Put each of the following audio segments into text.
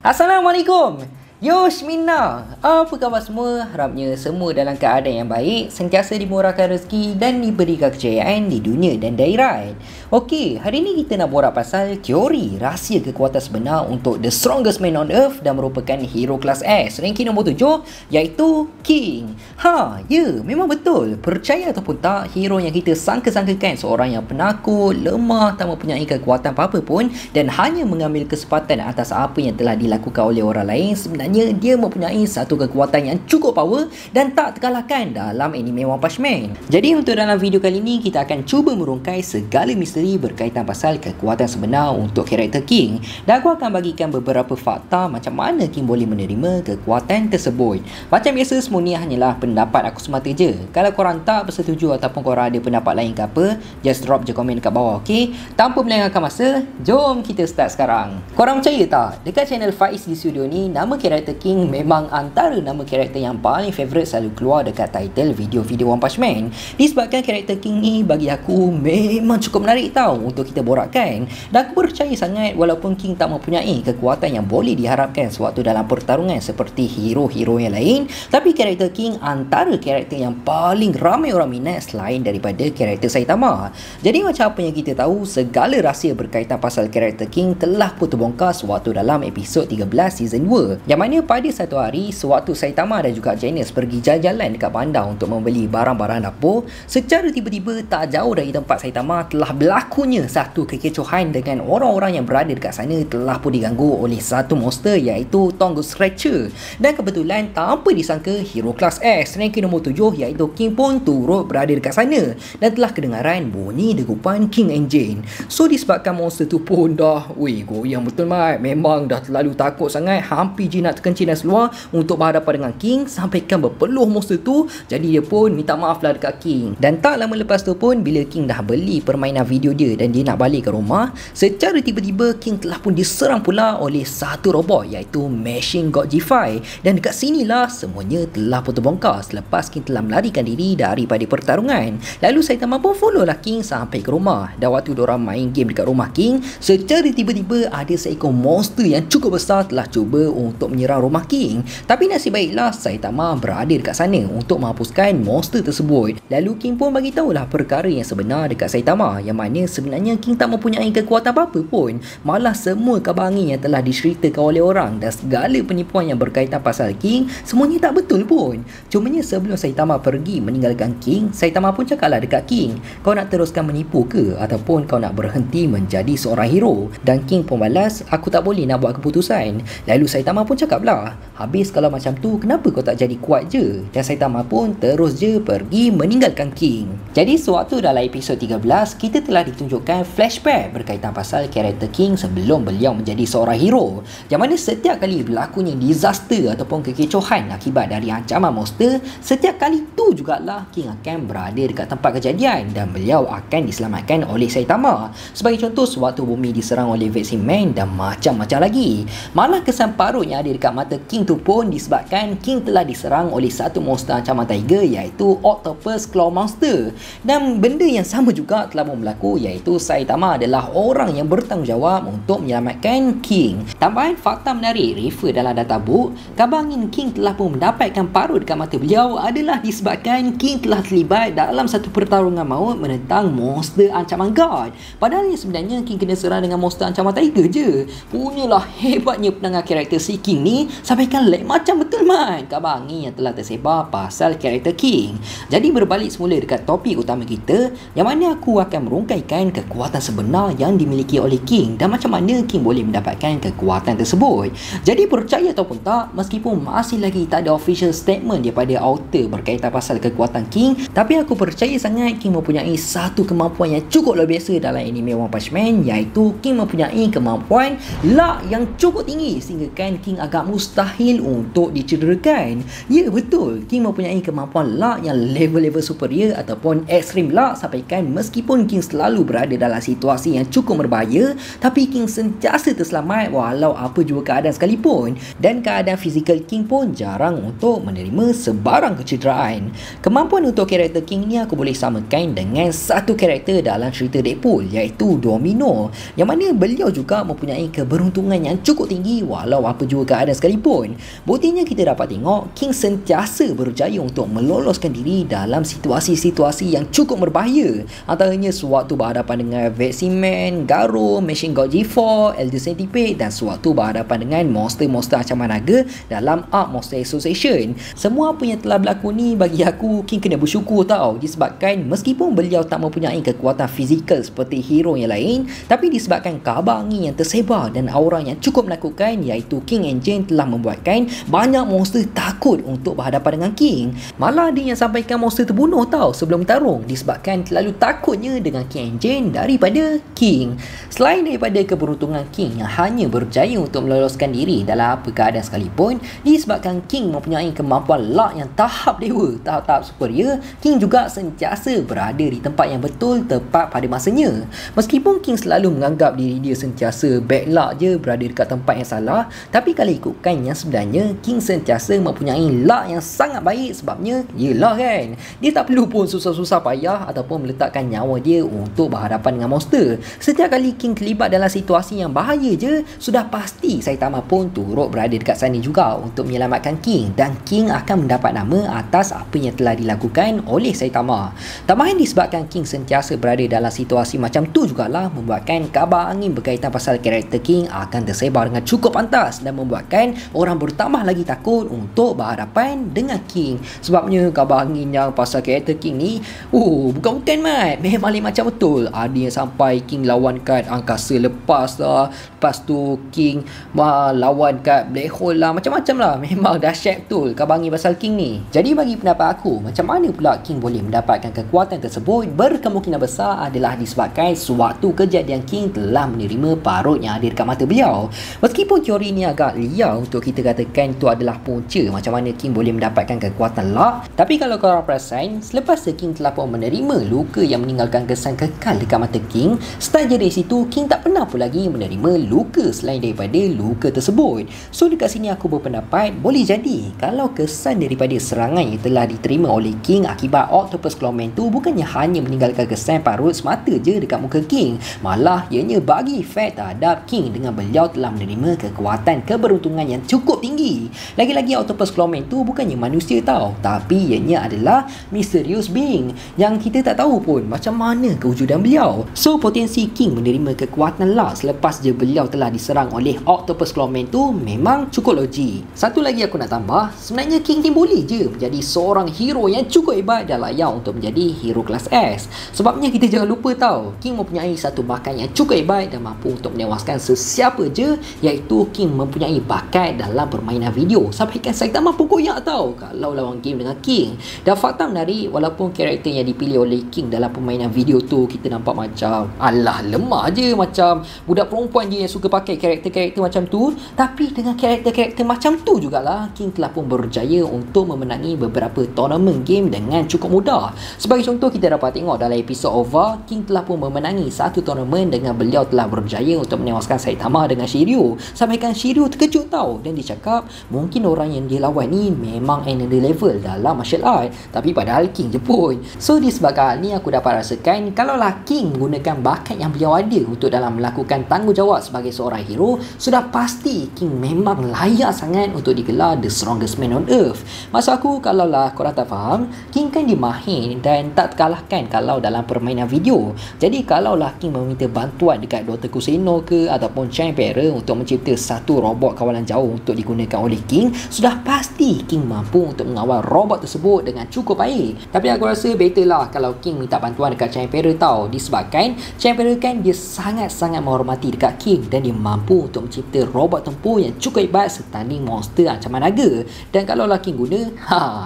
Assalamualaikum. Yoshmina, apa khabar semua? Harapnya semua dalam keadaan yang baik, sentiasa dimurahkan rezeki dan diberikan kejayaan di dunia dan di akhirat. Okey, hari ini kita nak borak pasal teori rahsia kekuatan sebenar untuk the strongest man on earth dan merupakan hero kelas S ranking nombor 7 iaitu King. Memang betul. Percaya ataupun tak, hero yang kita sangka-sangkakan seorang yang penakut, lemah, tak mempunyai kekuatan apa-apa pun dan hanya mengambil kesempatan atas apa yang telah dilakukan oleh orang lain, sebenarnya dia mempunyai satu kekuatan yang cukup power dan tak terkalahkan dalam anime One Punch Man. Jadi untuk dalam video kali ini kita akan cuba merungkai segala misteri berkaitan pasal kekuatan sebenar untuk karakter King, dan aku akan bagikan beberapa fakta macam mana King boleh menerima kekuatan tersebut. Macam biasa, semua ni hanyalah pendapat aku semata je. Kalau korang tak bersetuju ataupun korang ada pendapat lain ke apa, just drop je komen dekat bawah, okey? Tanpa melengahkan masa, jom kita start sekarang. Korang percaya tak, dekat channel Faiz di studio ni, nama karakter King memang antara nama karakter yang paling favourite selalu keluar dekat title video-video One Punch Man. Disebabkan karakter King ni bagi aku memang cukup menarik tau untuk kita borakkan. Dan aku percaya sangat walaupun King tak mempunyai kekuatan yang boleh diharapkan sewaktu dalam pertarungan seperti hero-hero yang lain, tapi karakter King antara karakter yang paling ramai orang minat selain daripada karakter Saitama. Jadi macam apa yang kita tahu, segala rahsia berkaitan pasal karakter King telah pun terbongkar sewaktu dalam episod 13 season 2. Yang mana pada satu hari, sewaktu Saitama dan juga Genis pergi jalan-jalan dekat bandar untuk membeli barang-barang dapur, secara tiba-tiba tak jauh dari tempat Saitama telah berlakunya satu kekecohan dengan orang-orang yang berada dekat sana telah pun diganggu oleh satu monster iaitu Tongo Scratcher. Dan kebetulan tanpa disangka, hero kelas S ranking nombor 7 iaitu King pun turut berada dekat sana dan telah kedengaran bunyi degupan King Engine. So disebabkan monster tu pun dah goyang betul mat, memang dah terlalu takut sangat, hampir je nak terkencing dan seluar untuk berhadapan dengan King, sampaikan berpeluh monster tu. Jadi dia pun minta maaf lah dekat King. Dan tak lama lepas tu pun, bila King dah beli permainan video dia dan dia nak balik ke rumah, secara tiba-tiba King telah pun diserang pula oleh satu robot iaitu Machine God G5. Dan dekat sinilah semuanya telah pun terbongkar selepas King telah melarikan diri daripada pertarungan. Lalu Saitama pun follow lah King sampai ke rumah. Dan waktu diorang main game dekat rumah King, secara tiba-tiba ada seekor monster yang cukup besar telah cuba untuk menyerang rumah King. Tapi nasib baiklah Saitama berada dekat sana untuk menghapuskan monster tersebut. Lalu King pun bagi tahulah perkara yang sebenar dekat Saitama, yang mana sebenarnya King tak mempunyai kekuatan apa-apa pun. Malah semua kabar angin yang telah diceritakan oleh orang dan segala penipuan yang berkaitan pasal King, semuanya tak betul pun. Cumanya sebelum Saitama pergi meninggalkan King, Saitama pun cakaplah dekat King, kau nak teruskan menipu ke ataupun kau nak berhenti menjadi seorang hero? Dan King pun balas, aku tak boleh nak buat keputusan. Lalu Saitama pun cakaplah, habis kalau macam tu kenapa kau tak jadi kuat je? Dan Saitama pun terus je pergi meninggalkan King. Jadi sewaktu dalam episod 13, kita telah ditunjukkan flashback berkaitan pasal karakter King sebelum beliau menjadi seorang hero, yang mana setiap kali berlakunya disaster ataupun kekecohan akibat dari ancaman monster, setiap kali tu jugalah King akan berada dekat tempat kejadian dan beliau akan diselamatkan oleh Saitama. Sebagai contoh, sewaktu bumi diserang oleh Vexing Man dan macam-macam lagi. Malah kesan parut yang ada dekat mata King tu pun disebabkan King telah diserang oleh satu monster ancaman tiger iaitu Octopus Claw Monster. Dan benda yang sama juga telah pun berlaku iaitu Saitama adalah orang yang bertanggungjawab untuk menyelamatkan King. Tambahan fakta menarik refer dalam data book, kabar angin King telah pun mendapatkan parut dekat mata beliau adalah disebabkan King telah terlibat dalam satu pertarungan maut menentang monster ancaman God. Padahal sebenarnya King kena serang dengan monster ancaman tiger je. Punyalah hebatnya pendengar karakter si King ni, sampaikan like macam betul man kabar angin yang telah tersebar pasal karakter King. Jadi berbalik semula dekat topik utama kita, yang mana aku akan merungkaikan kekuatan sebenar yang dimiliki oleh King dan macam mana King boleh mendapatkan kekuatan tersebut. Jadi percaya ataupun tak, meskipun masih lagi tak ada official statement daripada author berkaitan pasal kekuatan King, tapi aku percaya sangat King mempunyai satu kemampuan yang cukup luar biasa dalam anime One Punch Man, iaitu King mempunyai kemampuan luck yang cukup tinggi sehingga kan King agak tak mustahil untuk dicederakan. Ya betul, King mempunyai kemampuan luck yang level-level superior ataupun extreme luck, sampaikan meskipun King selalu berada dalam situasi yang cukup berbahaya, tapi King sentiasa terselamat walau apa juga keadaan sekalipun, dan keadaan fizikal King pun jarang untuk menerima sebarang kecederaan. Kemampuan untuk karakter King ni aku boleh samakan dengan satu karakter dalam cerita Deadpool, iaitu Domino, yang mana beliau juga mempunyai keberuntungan yang cukup tinggi walau apa juga keadaan sekalipun. Buktinya kita dapat tengok King sentiasa berjaya untuk meloloskan diri dalam situasi-situasi yang cukup berbahaya, antaranya sewaktu berhadapan dengan Veximan, Garo, Machine God G4, Elder Centipede, dan sewaktu berhadapan dengan monster-monster ancaman naga dalam Ark Monster Association. Semua apa yang telah berlaku ni bagi aku King kena bersyukur tau, disebabkan meskipun beliau tak mempunyai kekuatan fizikal seperti hero yang lain, tapi disebabkan kabar angin yang tersebar dan aura yang cukup menakutkan, iaitu King Engine telah membuatkan banyak monster takut untuk berhadapan dengan King. Malah dia yang sampaikan monster terbunuh tau sebelum bertarung, disebabkan terlalu takutnya dengan King Engine daripada King. Selain daripada keberuntungan King yang hanya berjaya untuk meloloskan diri dalam apa keadaan sekalipun, disebabkan King mempunyai kemampuan luck yang tahap dewa, tahap superior, King juga sentiasa berada di tempat yang betul tepat pada masanya. Meskipun King selalu menganggap diri dia sentiasa bad luck je berada dekat tempat yang salah, tapi kalau ikutkan yang sebenarnya King sentiasa mempunyai luck yang sangat baik. Sebabnya yelah kan, dia tak perlu pun susah-susah payah ataupun meletakkan nyawa dia untuk berhadapan dengan monster. Setiap kali King terlibat dalam situasi yang bahaya je, sudah pasti Saitama pun turut berada dekat sana juga untuk menyelamatkan King, dan King akan mendapat nama atas apa yang telah dilakukan oleh Saitama. Tambahan disebabkan King sentiasa berada dalam situasi macam tu jugalah membuatkan kabar angin berkaitan pasal karakter King akan tersebar dengan cukup pantas dan membuatkan orang bertambah lagi takut untuk berhadapan dengan King. Sebabnya kabar angin yang pasal karakter King ni bukan-bukan mat, memang macam betul. Ada yang sampai King lawan kat angkasa lepas lah, lepas tu King lawan kat black hole lah, macam-macam lah. Memang dahsyat betul kabar angin pasal King ni. Jadi bagi pendapat aku, macam mana pula King boleh mendapatkan kekuatan tersebut? Berkemungkinan besar adalah disebabkan sewaktu kejadian King telah menerima parut yang ada dekat mata beliau. Meskipun teori ni agak liar untuk kita katakan itu adalah punca macam mana King boleh mendapatkan kekuatan luck, tapi kalau korang perasan, selepas King telah pun menerima luka yang meninggalkan kesan kekal dekat mata King, start dari situ King tak pernah pun lagi menerima luka selain daripada luka tersebut. So dekat sini aku berpendapat boleh jadi kalau kesan daripada serangan yang telah diterima oleh King akibat Octopus Clawman tu bukannya hanya meninggalkan kesan parut semata je dekat muka King, malah ianya bagi efek terhadap King dengan beliau telah menerima kekuatan keberuntungan yang cukup tinggi. Lagi-lagi Octopus Clawman tu bukannya manusia tau, tapi ianya adalah mysterious being yang kita tak tahu pun macam mana kewujudan beliau. So potensi King menerima kekuatan luck selepas je beliau telah diserang oleh Octopus Clawman tu memang cukup logik. Satu lagi aku nak tambah, sebenarnya King ni boleh je menjadi seorang hero yang cukup hebat dan layak untuk menjadi hero kelas S. Sebabnya kita jangan lupa tau, King mempunyai satu bakat yang cukup hebat dan mampu untuk menewaskan sesiapa je, iaitu King mempunyai bakat dalam permainan video. Sampaikan Saitama pun koyak tau kalau lawan game dengan King. Dan fakta menarik, walaupun karakter yang dipilih oleh King dalam permainan video tu kita nampak macam alah lemah je, macam budak perempuan je yang suka pakai karakter-karakter macam tu, tapi dengan karakter-karakter macam tu jugalah King telah pun berjaya untuk memenangi beberapa tournament game dengan cukup mudah. Sebagai contoh, kita dapat tengok dalam episod OVA, King telah pun memenangi satu tournament dengan beliau telah berjaya untuk menewaskan Saitama dengan Shiryu. Sampaikan Shiryu terkejut tau, dan dia cakap mungkin orang yang dia lawan ni memang another level dalam martial art, tapi padahal King je pun. So disebabkan hal ni aku dapat rasakan kalaulah King menggunakan bakat yang beliau ada untuk dalam melakukan tanggungjawab sebagai seorang hero, sudah pasti King memang layak sangat untuk digelar the strongest man on earth. Maksud aku, kalaulah korang tak faham, King kan dia mahir dan tak terkalahkan kalau dalam permainan video. Jadi kalaulah King meminta bantuan dekat Dr. Kuseno ke ataupun Chang Emperor untuk mencipta satu robot kawalan jauh untuk digunakan oleh King, sudah pasti King mampu untuk mengawal robot tersebut dengan cukup baik. Tapi aku rasa better lah kalau King minta bantuan dekat Chang Emperor tau, disebabkan Chang Emperor kan dia sangat-sangat menghormati dekat King dan dia mampu untuk mencipta robot tempur yang cukup hebat setanding monster ancaman naga. Dan kalaulah King guna,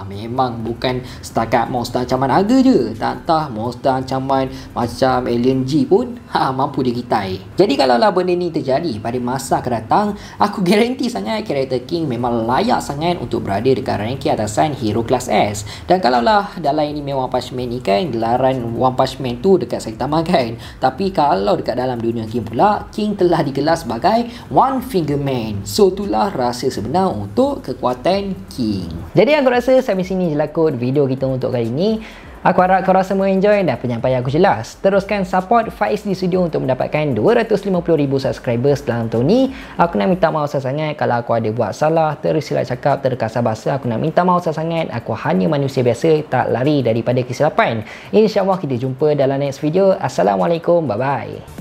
memang bukan setakat monster ancaman naga je, tak monster ancaman macam Alien G pun mampu dia gitai. Jadi kalaulah benda ni terjadi pada masa akan datang, aku garanti quality sangat, karakter King memang layak sangat untuk berada dekat ranking atasan hero kelas S. Dan kalaulah dalam anime One Punch Man ni kan, gelaran One Punch Man tu dekat Saitama kan, tapi kalau dekat dalam dunia game pula, King telah digelar sebagai One Finger Man. So itulah rahsia sebenar untuk kekuatan King. Jadi aku rasa sampai sini je lah kot video kita untuk kali ini. Aku harap korang semua enjoy dan penyampaian aku jelas. Teruskan support Faiz di studio untuk mendapatkan 250,000 subscribers dalam tahun ni. Aku nak minta maaf sangat kalau aku ada buat salah, tersilap cakap, terkasar bahasa. Aku nak minta maaf sangat. Aku hanya manusia biasa, tak lari daripada kesilapan. InsyaAllah kita jumpa dalam next video. Assalamualaikum, bye-bye.